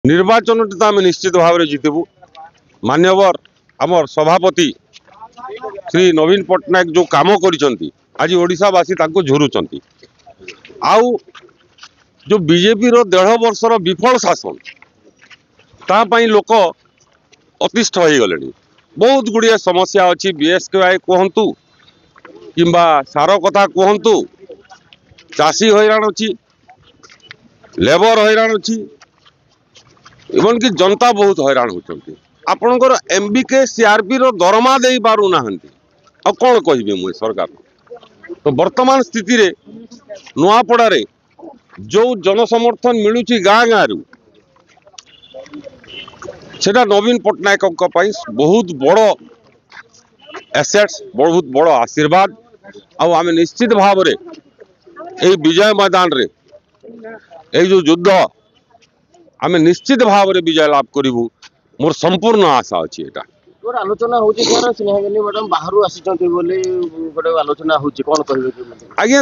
निर्वाचन तो आम निश्चित भाव में जितबू मान्यवर आमर सभापति श्री नवीन पट्टनायक जो काम कर ओडावासी झुरुंट आउ जो बीजेपी रो 1.5 वर्षर विफल शासन तापाई लोक अतिष्ठ हो गले। बहुत गुड़िया समस्या अच्छी बीएसकेवाई कहतु किंबा सार कथा कहतु चाषी हैरान अच्छी लेबर हैरान अच्छी इवन कि जनता बहुत हैरान होती आपणकर एमबीके सीआरपी रो दरमा दे पारु नाहंती आ कौन कहिबे मुझे सरकार तो वर्तमान स्थिति रे नुआपड़ा रे जो जनसमर्थन मिलुची गाँ गाँ रु सेटा नवीन पट्टनायक बहुत बड़ एसेट्स बहुत बड़ आशीर्वाद आम निश्चित भाव रे विजय मैदान रे जो युद्ध आम निश्चित भाव में विजय लाभ करूँ मोर संपूर्ण आशा अच्छी एटा आलोचना होची सर स्नेहगनी मैडम बाहरु आसीचंती बोली गोटे आलोचना होची कोन कहबे आगे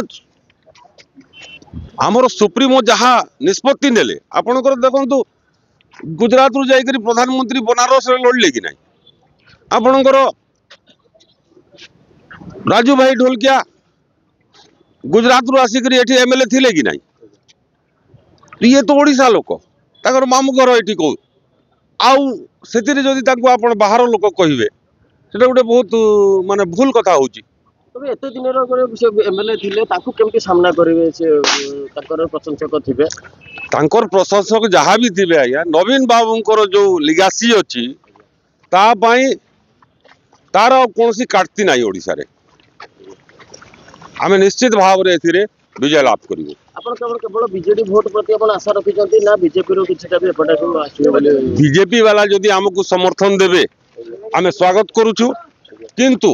आमर सुप्रीमो जहाँ निष्पत्ति नेले आपणकर देखंतु गुजरात रु जाइकरी प्रधानमंत्री बनारस रे लड़ले कि नहीं आपणकर राजू भाई ढोलकिया गुजरात रु आसिकरी एठी एमएलए थिले कि नहीं ये तो ओडिशा लोक ताकर मामू घर एठी को आउ सेतिरे जदि ताकू आपण बाहर लोक कहिबे सेटा गोटे बहुत माने भूल कथा होची। तबे एते दिन रो गोटे एमएलए थिले ताकू केमती सामना करिवे से ताकर प्रशंसक थिबे तांकर प्रशंसक जहाँ भी थिबे आया नवीन बाबूंकर जो लिगासी अच्छी ता पाई तार कोनसी काटती नाही ओडिसा रे आमे निश्चित भाव रे एथिरे विजय लाभ करिवो। आपण केवल बीजेडी वोट प्रति आपण आशा रखिचंती ना बीजेपी रो किछटा भी एपटा को आसीबे बोली बीजेपी वाला जदि हमकु समर्थन देबे आमे स्वागत करूछु किंतु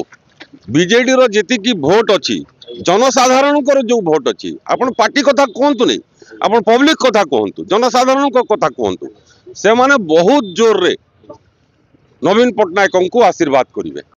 बीजेडी रो जेति की वोट अछि जनसाधारण को जो वोट अछि आपण पार्टी कथा कहंतु नहीं आपण पब्लिक कथा कहंतु जनसाधारण को कथा कहंतु से माने बहुत जोर रे नवीन पट्टनायक को आशीर्वाद करिवे।